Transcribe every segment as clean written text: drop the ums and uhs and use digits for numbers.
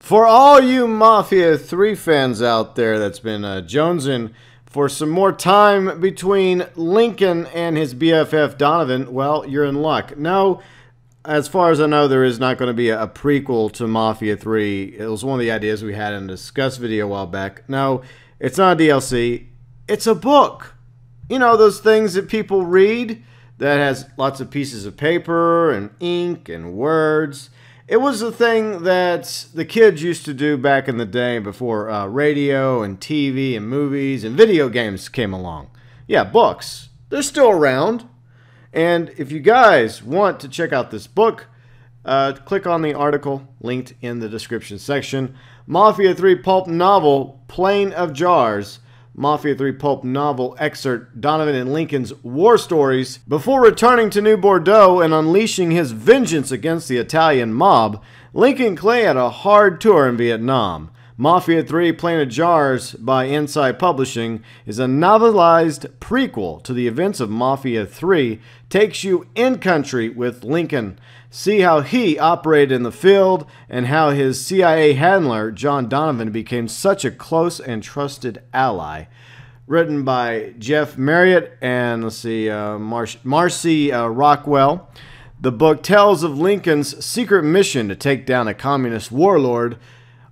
For all you Mafia 3 fans out there that's been jonesing for some more time between Lincoln and his BFF Donovan, well, you're in luck. No, as far as I know, there is not going to be a prequel to Mafia 3. It was one of the ideas we had in a Discuss video a while back. No, it's not a DLC. It's a book. You know, those things that people read that has lots of pieces of paper and ink and words. It was a thing that the kids used to do back in the day before radio and TV and movies and video games came along. Yeah, books. They're still around. And if you guys want to check out this book, click on the article linked in the description section. Mafia 3 pulp novel, Plain of Jars. Mafia 3 pulp novel excerpt, Donovan and Lincoln's war stories, before returning to New Bordeaux and unleashing his vengeance against the Italian mob. Lincoln Clay had a hard tour in Vietnam. Mafia 3 Plain of Jars by Inside Publishing is a novelized prequel to the events of Mafia 3, takes you in-country with Lincoln. See how he operated in the field and how his CIA handler, John Donovan, became such a close and trusted ally. Written by Jeff Marriott and, Marcy Rockwell. The book tells of Lincoln's secret mission to take down a communist warlord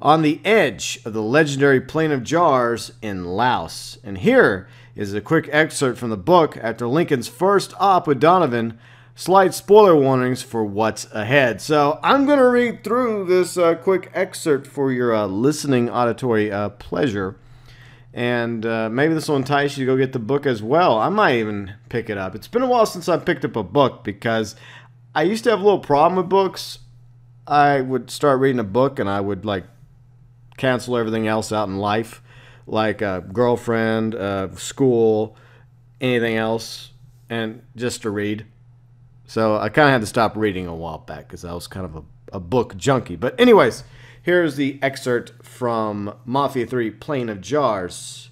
on the edge of the legendary Plain of Jars in Laos. And here is a quick excerpt from the book after Lincoln's first op with Donovan. Slight spoiler warnings for what's ahead. So I'm going to read through this quick excerpt for your listening auditory pleasure. And maybe this will entice you to go get the book as well. I might even pick it up. It's been a while since I picked up a book because I used to have a little problem with books. I would start reading a book and I would cancel everything else out in life, like a girlfriend, school, anything else, and just to read. So I kind of had to stop reading a while back because I was kind of a book junkie. But anyways, here's the excerpt from Mafia 3 Plain of Jars.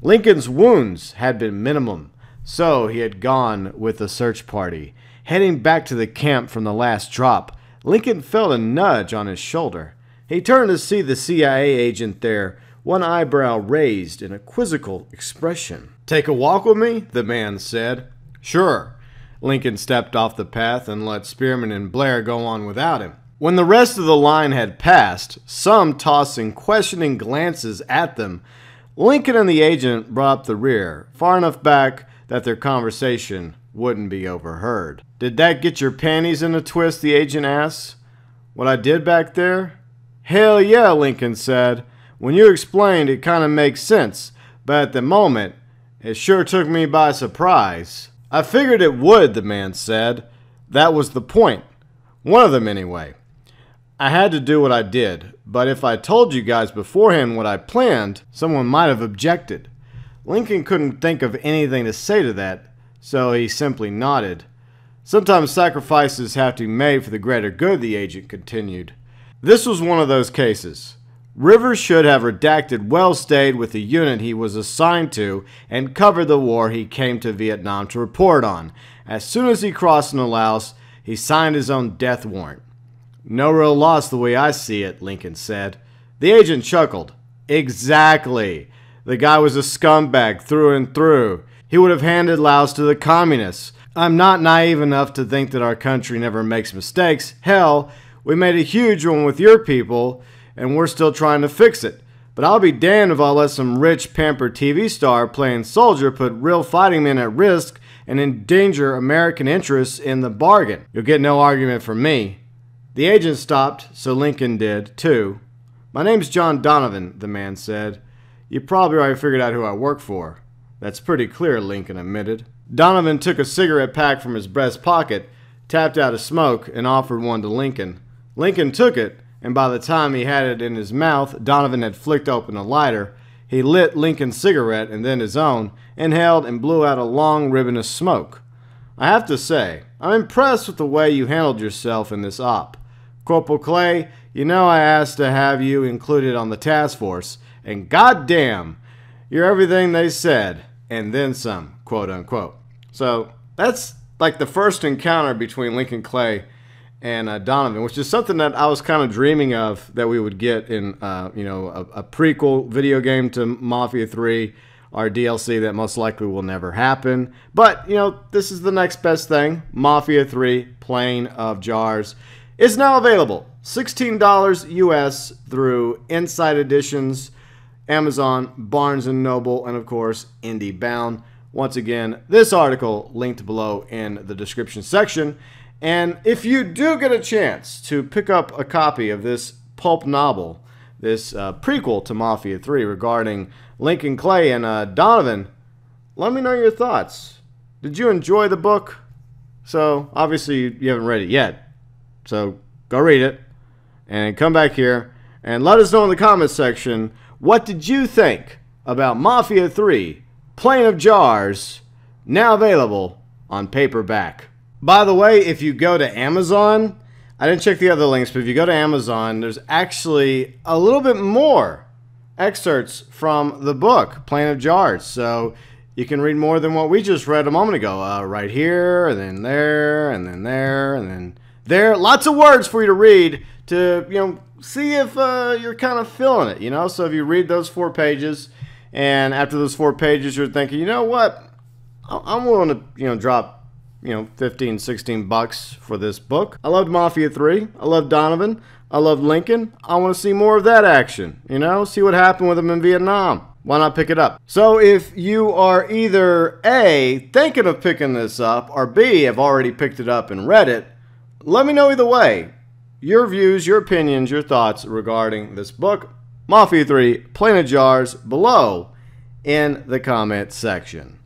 Lincoln's wounds had been minimum, so he had gone with a search party. Heading back to the camp from the last drop, Lincoln felt a nudge on his shoulder. He turned to see the CIA agent there, one eyebrow raised in a quizzical expression. "Take a walk with me?" the man said. "Sure." Lincoln stepped off the path and let Spearman and Blair go on without him. When the rest of the line had passed, some tossing questioning glances at them, Lincoln and the agent brought up the rear, far enough back that their conversation wouldn't be overheard. "Did that get your panties in a twist?" the agent asked. "What I did back there?" "Hell yeah," Lincoln said. "When you explained, it kind of makes sense, but at the moment, it sure took me by surprise." "I figured it would," the man said. "That was the point. One of them, anyway. I had to do what I did, but if I told you guys beforehand what I planned, someone might have objected." Lincoln couldn't think of anything to say to that, so he simply nodded. "Sometimes sacrifices have to be made for the greater good," the agent continued. "This was one of those cases. Rivers should have redacted well stayed with the unit he was assigned to and covered the war he came to Vietnam to report on. As soon as he crossed into Laos, he signed his own death warrant." "No real loss the way I see it," Lincoln said. The agent chuckled. "Exactly. The guy was a scumbag through and through. He would have handed Laos to the communists. I'm not naive enough to think that our country never makes mistakes. Hell, we made a huge one with your people, and we're still trying to fix it. But I'll be damned if I'll let some rich, pampered TV star playing soldier put real fighting men at risk and endanger American interests in the bargain. You'll get no argument from me." The agent stopped, so Lincoln did, too. "My name's John Donovan," the man said. "You probably already figured out who I work for." "That's pretty clear," Lincoln admitted. Donovan took a cigarette pack from his breast pocket, tapped out a smoke, and offered one to Lincoln. Lincoln took it, and by the time he had it in his mouth, Donovan had flicked open a lighter. He lit Lincoln's cigarette and then his own, inhaled and blew out a long ribbon of smoke. "I have to say, I'm impressed with the way you handled yourself in this op. Corporal Clay, you know I asked to have you included on the task force, and goddamn, you're everything they said, and then some, quote unquote." So that's like the first encounter between Lincoln Clay and Donovan, which is something that I was kind of dreaming of that we would get in, you know, a prequel video game to Mafia 3, our DLC that most likely will never happen. But, you know, this is the next best thing. Mafia 3, Plain of Jars, is now available. $16 US through Inside Editions, Amazon, Barnes & Noble, and of course, IndieBound. Once again, this article linked below in the description section. And if you do get a chance to pick up a copy of this pulp novel, this prequel to Mafia 3 regarding Lincoln Clay and Donovan, let me know your thoughts. Did you enjoy the book? So, obviously, you haven't read it yet. So, go read it. And come back here and let us know in the comments section, what did you think about Mafia 3, Plain of Jars, now available on paperback. By the way, if you go to Amazon, I didn't check the other links, but if you go to Amazon, there's actually a little bit more excerpts from the book, Plain of Jars. So you can read more than what we just read a moment ago. Right here, and then there, and then there, and then there. Lots of words for you to read to, you know, see if you're kind of feeling it, you know. So if you read those 4 pages, and after those 4 pages, you're thinking, you know what, I'm willing to, you know, drop, you know, 15, 16 bucks for this book. I loved Mafia 3. I loved Donovan. I loved Lincoln. I want to see more of that action, you know, see what happened with him in Vietnam. Why not pick it up? So if you are either A, thinking of picking this up, or B, have already picked it up and read it, let me know either way. Your views, your opinions, your thoughts regarding this book, Mafia 3, Plain of Jars, below in the comment section.